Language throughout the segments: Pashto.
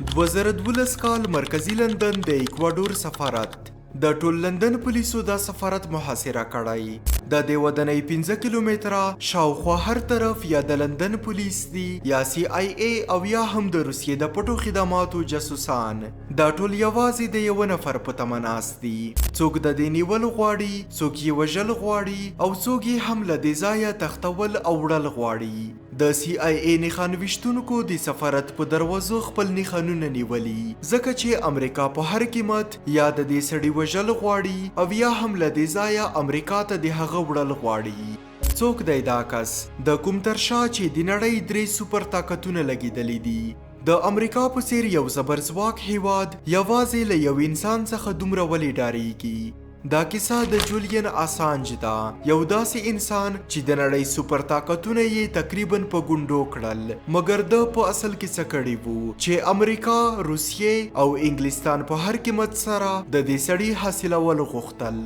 2012 کال مرکزی لندن د ایکواډور سفارت د ټول لندن پولیسو دا سفارت محاصره کړی د دې ودانۍ 15 کیلومتره شاوخوا هر طرف یا د لندن پولیس دي یا CIA او یا هم د روسیې د پټو خدماتو جاسوسان دا ټول یوازې د یو نفر په تمه ناست دي څوک د دې نیول غواړي څوک یې وژل غواړي او څوک یې هم له دې ځایه تښتول او وړل غواړي د CIA نښان ویشتونکو د سفارت په دروازو خپل نښانونه نیولي ځکه چې امریکا په هر قیمت یا د دې سړي وژل غواړي او یا هم له دې ځایه امریکا ته د هغه وړل غواړي څوک دی دا کس د کوم تر شا چې د نړۍ 3 سوپر طاقتونه لګېدلي دي د امریکا په څیر یو زبرځواک هیواد یوازې له یو انسان څخه دومره ولې ډاریږي دا کیسه د جولین اسانج ده یو داسې انسان چې د نړۍ سوپر طاقتونه یې تقریبا په ګونډو کړل مګر د په اصل کې څه کړي وو چې امریکا روسیې او انګلستان په هر قیمت سره د دې سړي حاصلول غوښتل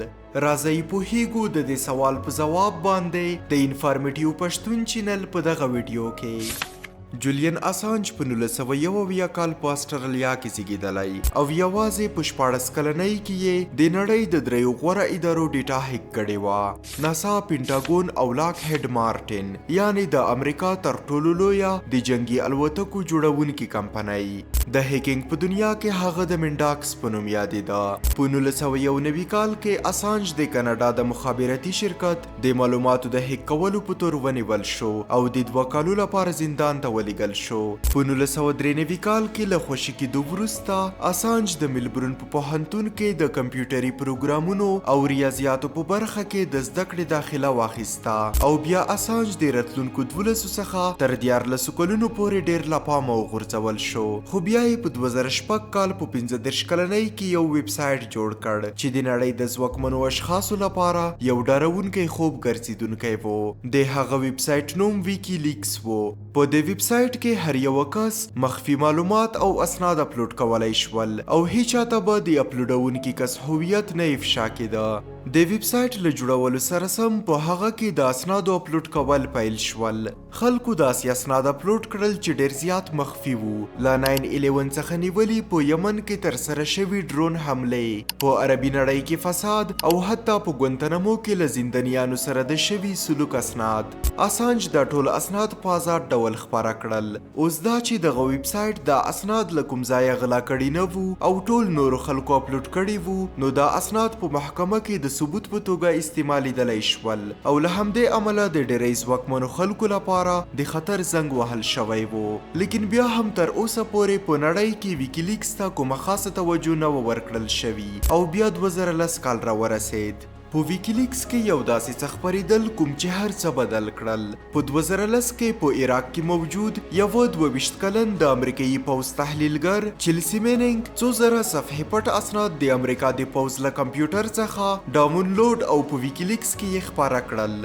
راځئ پوهیږو د دې سوال په ځواب باندې د انفارمیټیو پښتون چینل په دغه ویډیو کې جولین اسانج په 1901 کال په استرالیا کې زیږیدلی او یوازې په 14 کلنۍ کې یې د نړۍ د دریو غوره ادارو ډیټا هیک کړې وه ناسا پینټاګون او لاک هډ مارټن یعنی د امریکا تر ټولو لویه د جنگي الوتکو جوړونکې کمپنۍ د هیکینګ په دنیا کې هغه د منډاکس په نوم یادېده په 1991 کال کې اسانج د کاناډا د مخابراتي شرکت د معلوماتو د هیک کولو په تور ونیول شو او د 2 کالو لپاره زندان ته ولېږل شو په 1993 کال کې له خوشي کېدو وروسته اسانج د ملبورن په پوهنتون کې د کمپیوټري پروګرامونو او ریاضیاتو په برخه کې د زده کړې داخله واخیسته او بیا اسانج د راتلونکو 12 څخه تر 14 کلونو پورې ډېر له پامه وغورځول شو خو بیا یې په 2006 کال په 15 کلنۍ کې یو ویب سایټ جوړ کړ چې د نړۍ د ځواکمنو اشخاصو لپاره یو ډارونکی خوب ګرځېدونکی و د هغه ویب سایټ نوم ویکی لیکس و په دې ویب سایټ کې هر یو کس مخفي معلومات او اسناد اپلوډ کولای شول او هیڅ چاته به د اپلوډونکي کس هویت نه افشا کېده د ویب سایټ له جوړولو سره سم په هغه کې د اسنادو اپلوډ کول پیل شول خلکو داسې اسناد اپلوډ کړل چې ډېر زیات مخفي وو له 9/11 څخه نیولي په یمن کې ترسره شوي ډرون حملې په عربي نړۍ کې فساد او حتی په ګوانتنامو کې له زندانیانو سره د شوي سلوک اسناد اسانج دا ټول اسناد په آزاد ډول خپاره کړل اوس دا چې دغه ویب سایټ دا اسناد له کوم ځایه غلا کړي نه وو او ټول نورو خلکو اپلوډ کړي وو نو دا اسناد په محکمه کې د ثبوت په توګه استعمالیدلی شول او له همدې امله د ډېری ځواکمنو خلکو لپاره د خطر زنګ وهل شوی وو لیکن بیا هم تر اوسه پورې په نړۍ کې ویکیلیکس ته کومه خاصه توجه نه ورکړل شوې او بیا 2010 کال را ورسید په ویکیلیکس کې یو داسې څه خپرېدل کوم چې هر څه بدل کړل په 2010 کې په عراق کې موجود یو 22 کلن د امریکایي پوځ تحلیلګر چیلسی مینینګ 2000 صفحې پټ اسناد د امریکا د پوځ له کمپیوټر څخه ډاونلوډ او په ویکیلیکس کې یې خپاره کړل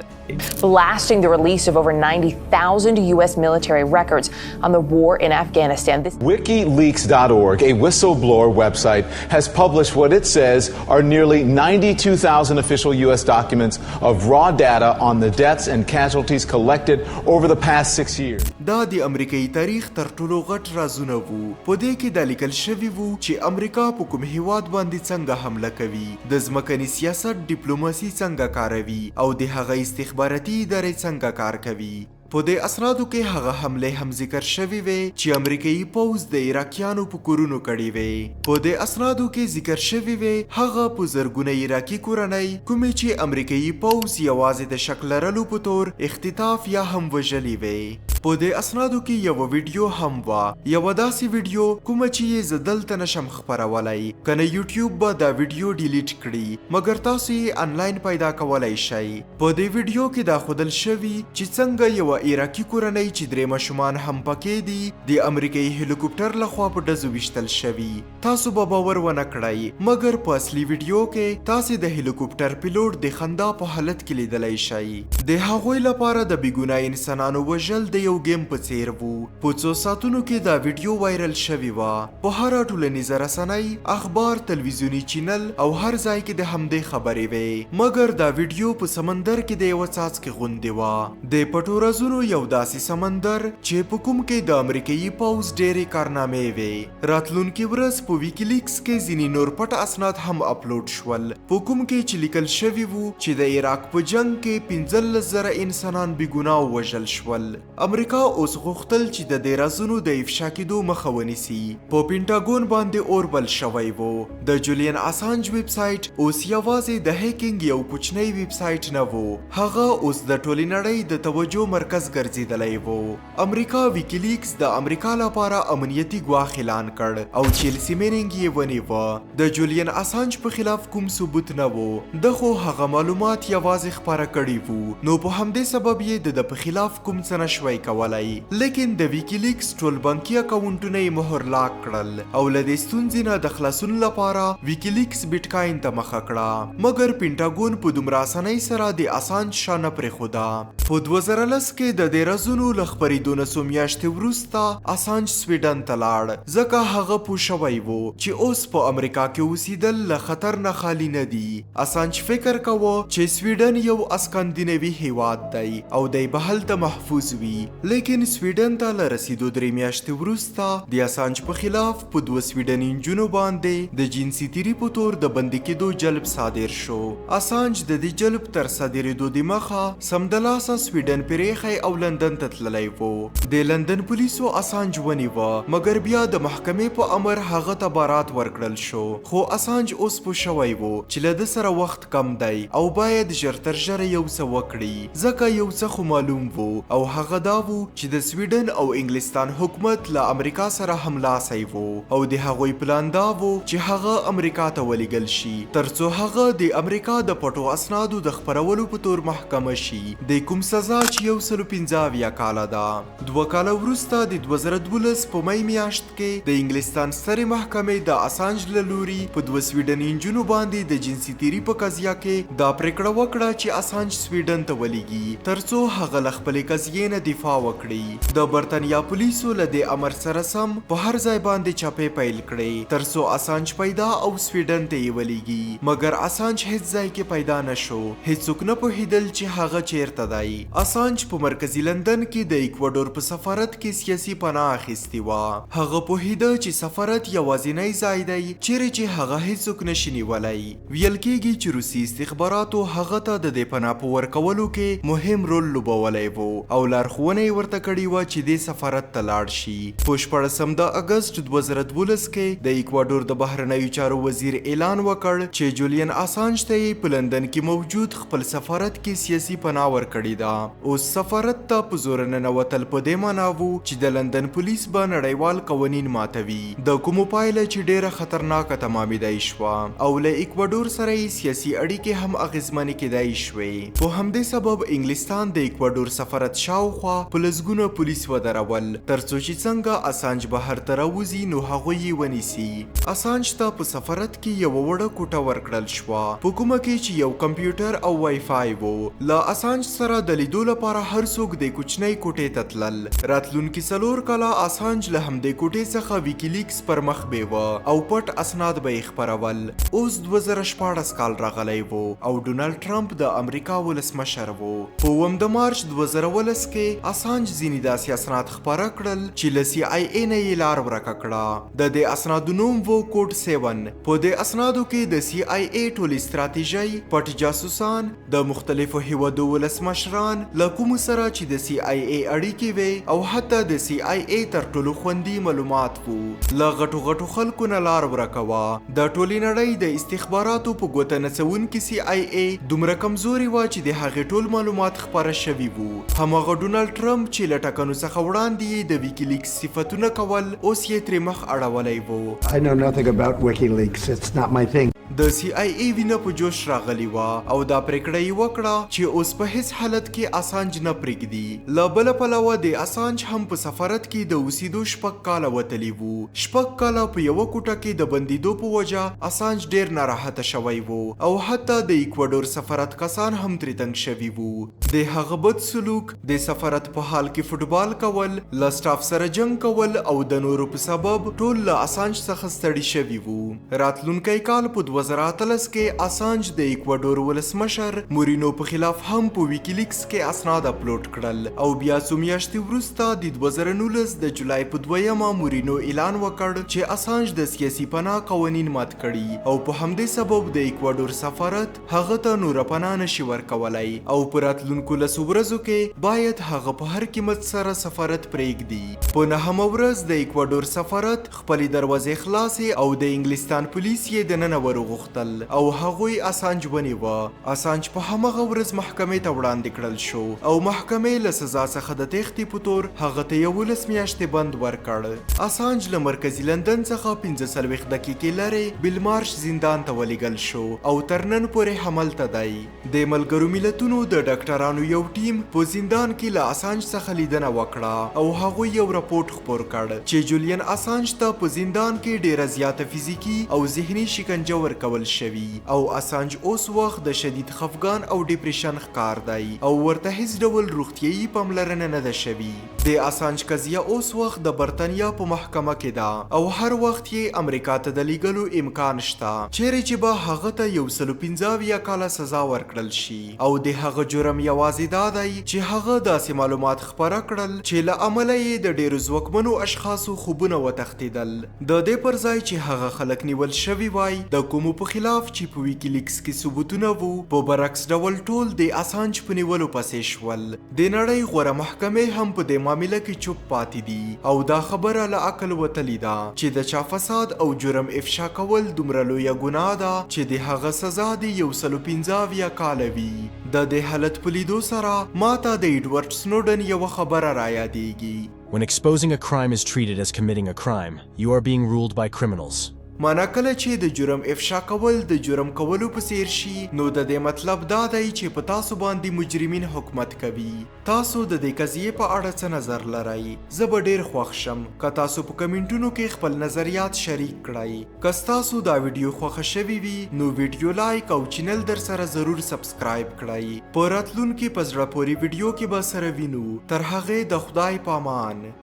blasting the release of over 90,000 US military records on the war in Afghanistan. WikiLeaks.org, a whistleblower website, has published what it says are nearly 92,000 official U.S. documents of raw data on the deaths and casualties collected over the past 6 years. دا د امریکایي تاریخ تر ټولو غټ رازونه وو په دې کې دا لیکل شوي وو چې امریکا په کوم هیواد باندې څنګه حمله کوي د ځمکني سیاست ډیپلوماسي څنګه کاروي او د هغه استخباراتي ادارې څنګه کار کوي په دې اسنادو کې هغه حملې هم ذکر شوي وي چې امریکایي پوځ د عراقیانو په کورونو کړي وي په دې اسنادو کې ذکر شوي وي هغه په زرګونه عراقي کورنۍ کومې چې امریکایي پوځ یوازې د شک لرلو په تور اختطاف یا هم وژلي وي په دې اسنادو کې یو ویډیو هم وه یو داسې ویډیو کومه چې یې زه دلته نشم خپرولی کنه یوټیوب به دا ویډیو ډیلیټ کړي مګر تاسو یې انلاین پیدا کولی شئ په دې ویډیو کې دا ښودل شوي چې څنګه یو عراقي کورنۍ چې 3 ماشومان هم پکې دي د امریکایي هلیکوپټر لخوا په ډزو ویشتل شوي تاسو به باور ونه کړئ مګر په اصلي ویډیو کې تاسو د هلیکوپټر پیلوټ د خندا په حالت کې لیدلی شئ د هغوی لپاره د بېګناه انسانانو وژل د یو گیم په څیر وو په څو ساعتونو کې دا ویډیو وایرل شوی وه په هره ټولنیزه رسنۍ اخبار تلویزیوني چینل او هر ځای کې د همدې خبرې وې مګر دا ویډیو په سمندر کې د یوه څاڅکي غوندې وه د پټو رازونو رازونو یو داسې سمندر چې په کوم کې د امریکایي پوځ ډېرې کارنامې وې. راتلونکې ورځ په ویکیلیکس کې ځینې نور پټ اسناد هم اپلوډ شول، په کوم کې چې لیکل شوي وو چې د عراق په جنگ کې 15,000 انسانان بېګناه ووژل شول. امریکا اوس غوښتل چې د دې رازونو د افشا کېدو مخه ونیسي. په پینټاګون باندې اور بل شوی و. د جولین اسانج ویب سایټ اوس یوازې د هیکینګ یو کوچنی ویب سایټ نه و، هغه اوس د ټولې نړۍ د توجه مرکز ګرځېدلی و. امریکا ویکیلیکس د امریکا لپاره امنیتي ګواښ اعلان کړ او چیلسی مینینګ یې ونیوه. د جولین اسانج په خلاف کوم ثبوت نه و، د خو هغه معلومات یوازې خپاره کړي وو، نو په همدې سبب یې د په خلاف کوم څه نشوی کولای. لیکن د ویکیلیکس ټول بانکي اکاونټونه یې مهر لاک کړل او له دې ستونزې نه د خلاصون لپاره ویکیلیکس بیټکاین ته مخه کړه، مګر پینټاګون په دومره اسانۍ سره د اسانج شا نه پرېښوده. په 2010 کې د دې رازونو له خپرېدو نه څو میاشتې وروسته اسانج سویډن ته لاړ، ځکه هغه پوه شوی و چې اوس په امریکا کې اوسېدل له خطر نه خالي نه دي. اسانج فکر کوه چې سویډن یو اسکاندینوي هیواد دی او دی به هلته محفوظ وي، لیکن سویډن ته له رسېدو 3 میاشتې وروسته د اسانج په خلاف په 2 سویډني نجونو باندې د جنسي تیري په تور د بندي کېدو جلب صادر شو. اسانج د دې جلب تر صادرېدو دمخه سمدلاسه سویډن پرېښی او لندن ته تللی و. د لندن پولیسو اسانج ونیوه، مګر بیا د محکمې په امر هغه ته بارات ورکړل شو. خو اسانج اوس پوه شوی و چې له ده سره وخت کم دی او باید ژر تر ژره یو څه وکړي، ځکه یو څه خو معلوم و او هغه دا و چې د سویډن او انګلستان حکومت له امریکا سره هملاسی و او د هغوی پلان دا و چې هغه امریکا ته ولیږل شي ترڅو هغه د امریکا د پټو اسنادو د خپرولو په تور محکمه شي، د کوم سزا چې 115 کاله ده. 2 کاله وروسته د 2012 په مۍ میاشت کې د انګلستان سترې محکمې د اسانج له لوري په 2 سویډني نجونو باندې د جنسي تیري په قضیه کې دا پرېکړه وکړه چې اسانج سویډن ته ولیږي ترڅو هغه له خپلې قضیې نه دفاع وکړي. د برتانیا پولیسو له دې امر سره سم په هر ځای باندې چاپې پیل کړې ترڅو اسانج پیدا او سویډن ته یې ولیږي، مګر اسانج هیڅ ځای کې پیدا نشو. هیڅوک نه پوهېدل چې هغه چیرته دی. اسانج په مرکزي لندن کې د ایکوادور په سفارت کې سیاسي پناه اخیستې وه. هغه پوهېده چې سفارت یوازینی ځای دی چیرې چې هغه هیڅوک نشي نیولی. ویل کېږي چې روسي استخباراتو هغه ته د دې پناه په ورکولو کې مهم رول لوبولی و او لارښوونه یې ورته کړې وه چې دې سفارت ته لاړ شي. په 14 اګست 2012 کې د ایکوادور د بهرنیو چارو وزیر اعلان وکړ چې جولین اسانج ته یې په لندن کې موجود خپل سفارت کې سیاسي پناه ورکړې ده. اوس سفارت ته په زور ننوتل په دې معنا و چې د لندن پولیس به نړیوال قوانین ماتوي، د کومو پایله چې ډیره خطرناکه تمامېدای شوه او له ایکوادور سره یې سیاسي اړیکې هم اغیزمنې کېدای شوې. په همدې سبب انګلستان د ایکوادور سفارت شاوخوا په لسګونه پولیس ودرول ترڅو چې څنګه اسانج بهر ته راوځي نو هغوی یې ونیسي. اسانج ته په سفارت کې یوه وړه کوټه ورکړل شوه په کومه کې چې یو کمپیوټر او وای فای و. له اسانج سره د لیدو لپاره هر څوک د کوچنۍ کوټې ته تلل. راتلونکي 4 کاله اسانج له همدې کوټې څخه ویکیلیکس پر مخ بیوه او پټ اسناد به یې خپرول. اوس 2014 کال راغلی و او ډونالډ ټرمپ د امریکا ولسمشر و. په 9 مارچ 2019 کې اسانج ځینې داسې اسناد خپاره کړل چې له سی آی ای نه یې لار ورکه کړه. د دې اسنادو نوم و کوډ 7. په دې اسنادو کې د سی آی ای ټولې ستراتیژۍ، پټ جاسوسان، د مختلفو هیوادو ولسمشران، له کومو سره چې د سی آی ای اړیکې وې او حتی د سی آی ای تر ټولو خوندي معلومات وو. له غټو خلکو نه لار ورکه وه. د ټولې نړۍ د استخباراتو په ګوته نڅونکي سی آی ای دومره کمزوري وه چې د هغې ټول معلومات خپاره شوي وو. هماغه ډونالډ ټرمپ چې له ټاکنو څخه وړاندې د ویکیلیکس صفتونه کول اوس یې ترې مخ اړولی وو. I know nothing about WikiLeaks. It's not my thing. د سی آی ای وینه په جوش راغلی وه او دا پرېکړه یې وکړه چې اوس په هیڅ حالت کې اسانج نه پرېږدي. له بله پلوه د اسانج هم په سفارت کې د اوسېدو 6 کاله وتلی وو. 6 کاله په یوه کوټه کې د بندېدو په وجه اسانج ډېر ناراحته شوی وو او حتی د ایکوادور سفارت کسان هم ترې تنګ شوي وو. د هغه بد سلوک، د سفارت په حال کې فوټبال کول، له سټاف سره جنګ کول او د نورو په سبب ټول له اسانج څخه ستړي شوي وو. راتلونکی کال په 2013 کې اسانج د ایکواډور ولسمشر مورینو په خلاف هم په ویکیلیکس کې اسناد اپلوډ کړل او بیا څو میاشتې وروسته د 2019 د جولای په 2 مورینو اعلان وکړ چې اسانج د سیاسي پناه قوانین مات کړي او په همدې سبب د ایکواډور سفارت هغه ته نور پناه نشي ورکولای او په راتلونکو لسو ورځو کې باید هغه په هر قیمت سره سفارت پرېږدي. په نهمه ورځ د ایکواډور سفارت خپلې دروازې خلاصې او د انګلستان پولیس یې دننه ورغوښتل او هغوی اسانج ونیوه. اسانج په همغه ورځ محکمې ته وړاندې کړل شو او محکمې له سزا څخه د تېښتې په تور هغه ته 11 میاشتې بند ورکړ. اسانج له مرکزي لندن څخه 45 دقیقې لرې بلمارش زندان ته ولېږل شو او تر نن پورې هملته دی. د ملګرو ملتونو د ډاکټرانو یو ټیم په زندان کې له اسانج څخه لیدنه وکړه او هغوی یو راپورټ خپور کړ چې جولیان اسانج ته په زندان کې ډیره زیاته فزیکی او ذهني شکنجه ورکول شوی او اسانج اوس وخت د شدید خفګان او ډیپریشن ښکار دی او ورته هیڅ ډول روغتیایي پاملرنه نه ده شوی. د اسانج قضیه اوس وخت د برتانیا په محکمه کې ده او هر وخت یې امریکا ته د لیږلو امکان شته چیرې چې به هغه ته 115 کاله سزا ورکړل شي او د هغه جرم یوازې دا دی چې هغه داسې معلومات خپاره کړل چې له امله یې د ډیرو ځواکمنو اشخاصو خوبونه وتښتېدل. د دې پر ځای چې هغه خلک نیول شوي وای د کومو په خلاف چې په ویکیلیکس کې ثبوتونه وو په برعکس ډول ټول د اسانج په نیولو پسې شول. د نړۍ غوره محکمې هم په دې معامله کې چوپ پاتې دي او دا خبره له عقل وتلې ده چې د چا فساد او جرم افشا کول دومره لویه ګناه ده چې د هغه سزا د 115 کاله وي. د دې حالت په لیدو سره ماته د ایډورډ سنوډن یوه خبره رایادېږي. When exposing a crime is treated as committing a crime, you are being ruled by criminals. مانا کله چې د جرم افشا کول د جرم کولو په څیر شي نو د دې مطلب دا دی چې په تاسو باندې مجرمین حکومت کوي. تاسو د دې قضیې په اړه څه نظر لرئ؟ زه به ډیر خوښ شم که تاسو په کمنټونو کې خپل نظریات شریک کړئ. که تاسو دا ویډیو خوښه شوی وي نو ویډیو لایک او چینل در سره ضرور سبسکرایب کړئ. په راتلونکي په زړه پورې ویډیو کې به سره وینو. تر هغې د خدای پامان.